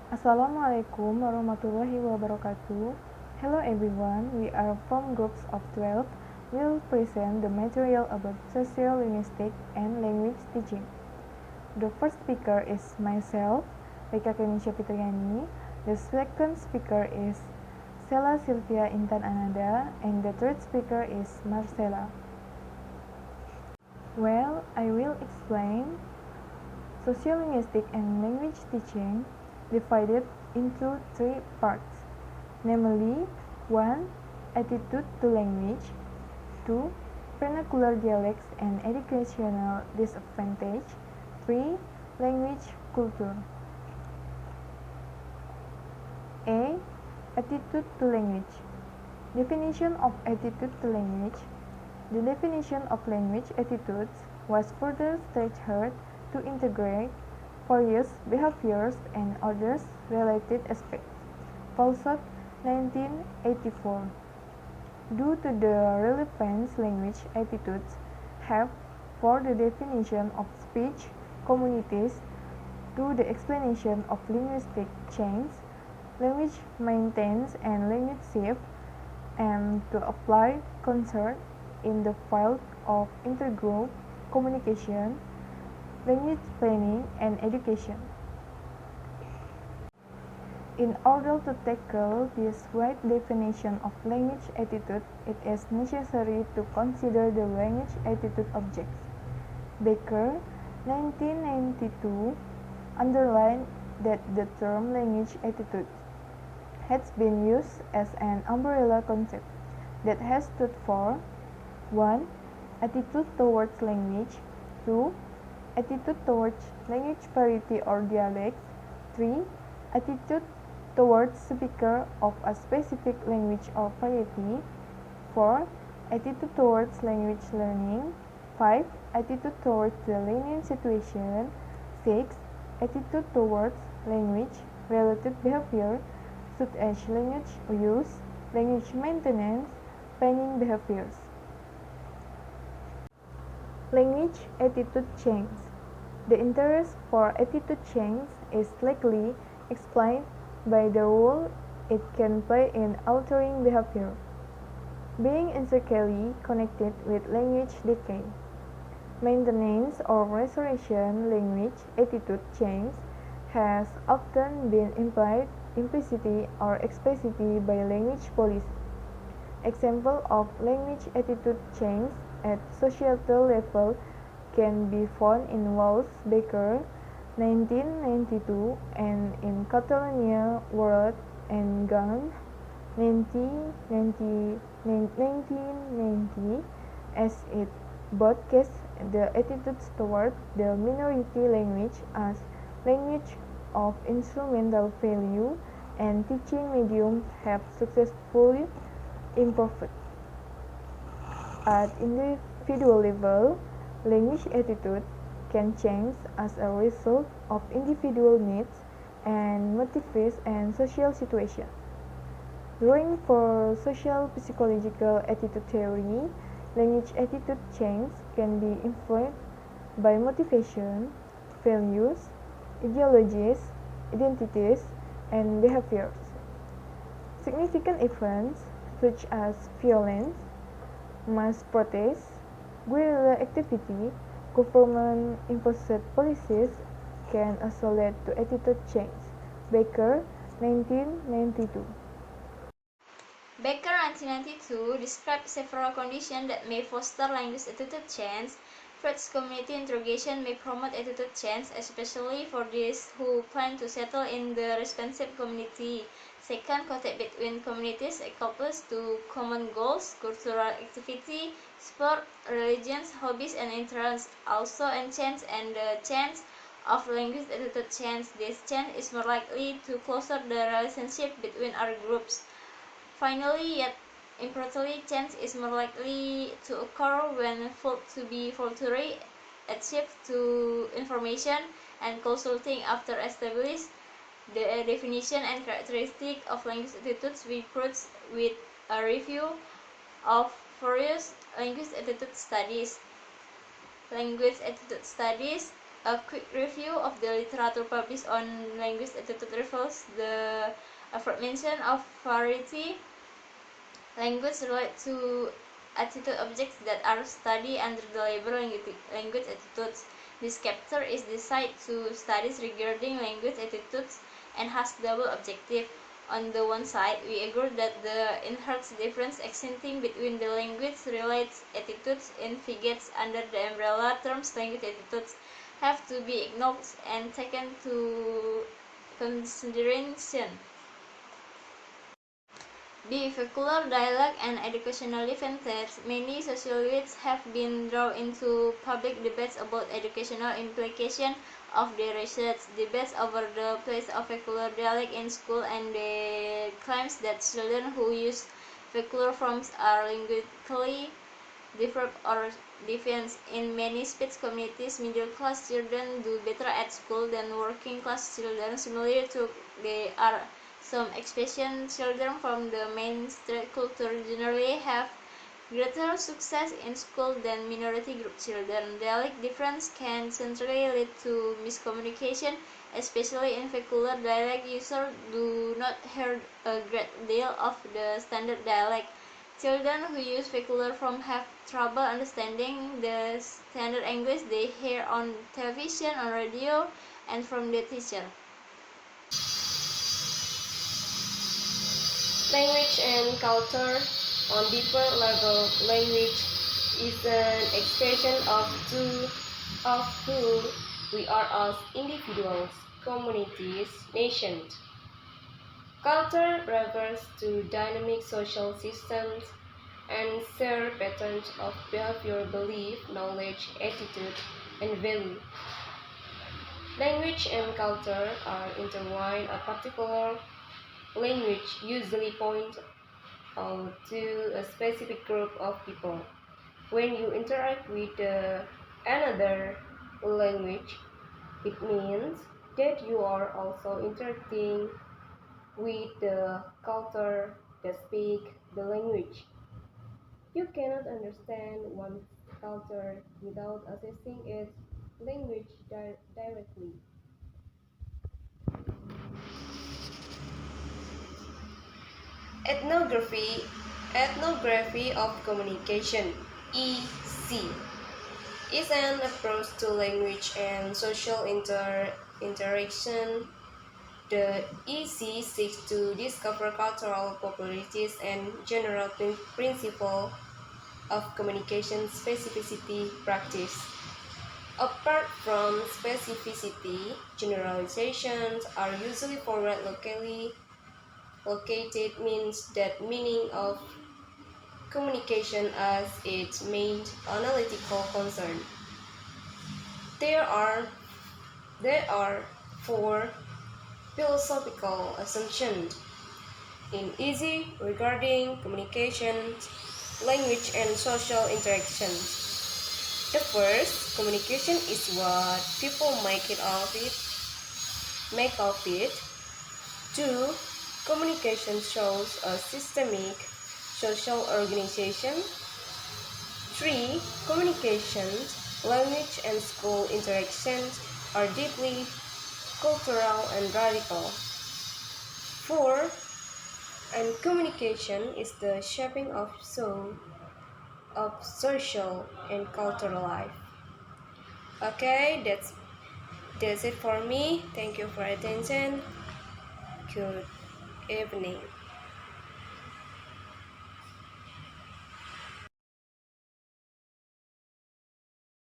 Assalamualaikum warahmatullahi wabarakatuh. Hello everyone, we are from groups of 12. We'll present the material about sosiolinguistics and language teaching. The first speaker is myself, Rika Fitriani. The second speaker is Sella, Silvia, Intan, Anada. And the third speaker is Marsela. Well, I will explain sociolinguistics and language teaching divided into three parts, namely 1. Attitude to language, 2. Vernacular dialects and educational disadvantage, 3. Language culture. A. Attitude to language. Definition of attitude to language. The definition of language attitudes was further stretched to integrate various behaviors and others related aspects. Polsot, 1984. Due to the relevance language attitudes have for the definition of speech communities to the explanation of linguistic change, language maintenance and language shift, and to apply concern in the field of intergroup communication, language planning, and education. In order to tackle this wide definition of language attitude, it is necessary to consider the language attitude objects. Baker, 1992, underlined that the term language attitude has been used as an umbrella concept that has stood for 1. Attitude towards language, 2. Attitude towards language parity or dialects, 3. Attitude towards speaker of a specific language or variety, 4. Attitude towards language learning, 5. Attitude towards the learning situation, 6. Attitude towards language related behavior such as language use, language maintenance, planning behaviors. Language attitude change. The interest for attitude change is likely explained by the role it can play in altering behavior, being intricately connected with language decay. Maintenance or restoration language attitude change has often been implied implicitly or explicitly by language policy. Example of language attitude change at societal level can be found in Walsh Baker, 1992, and in Catalonia World and Gunn, 1990, as it both cases the attitudes toward the minority language as language of instrumental value and teaching medium have successfully improved. At individual level, language attitude can change as a result of individual needs and motives and social situations. Drawing for social psychological attitude theory, language attitude change can be influenced by motivation, values, ideologies, identities, and behaviors. Significant events such as violence, mass protests, guerrilla activity, government-imposed policies can also lead to attitude change. Baker, 1992. Baker 1992 described several conditions that may foster language attitude change. First, community interrogation may promote attitude change, especially for those who plan to settle in the responsive community. Second, contact between communities equals to common goals, cultural activity, sport, religions, hobbies, and interests also enhance and the change of language attitude change. This change is more likely to foster the relationship between our groups. Finally, yet importantly, change is more likely to occur when felt to be voluntary, access to information, and consulting after establishing the definition and characteristic of language attitudes. We proceed with a review of various language attitude studies. Language attitude studies A quick review of the literature published on language attitude reveals the aforementioned of variety. Language relate to attitude objects that are studied under the label language attitudes. This chapter is designed to studies regarding language attitudes and has double objective. On the one side, we agree that the inherent difference existing between the language-related attitudes investigated under the umbrella terms language attitudes have to be acknowledged and taken to consideration. B. Vernacular dialogue and educational advantage. Many sociologists have been drawn into public debates about educational implications of their research. Debates over the place of vernacular dialect in school and the claims that children who use vernacular forms are linguistically developed or deviant. In many speech communities, middle-class children do better at school than working-class children. Similarly to there are some exceptions. Children from the mainstream culture generally have greater success in school than minority group children. Dialect difference can centrally lead to miscommunication, especially in vernacular dialect. Users do not hear a great deal of the standard dialect. Children who use vernacular form have trouble understanding the standard English they hear on television, on radio, and from the teacher. Language and culture. On deeper level, language is an expression of who we are as individuals, communities, nations. Culture refers to dynamic social systems and shared patterns of behavior, belief, knowledge, attitude, and value. Language and culture are intertwined. A particular language usually points out to a specific group of people. When you interact with another language, it means that you are also interacting with the culture that speak the language. You cannot understand one culture without assessing its language directly. Ethnography, ethnography of communication, EC, is an approach to language and social interaction. The EC seeks to discover cultural peculiarities and general principles of communication specificity practice. Apart from specificity, generalizations are usually forward locally located means that meaning of communication as its main analytical concern. There are four philosophical assumptions in easy regarding communication, language, and social interactions. The first, communication is what people make of it. Two, communication shows a systemic social organization. Three, communications, language, and school interactions are deeply cultural and radical. Four, and communication is the shaping of social and cultural life. Okay, that's it for me. Thank you for attention. Good evening.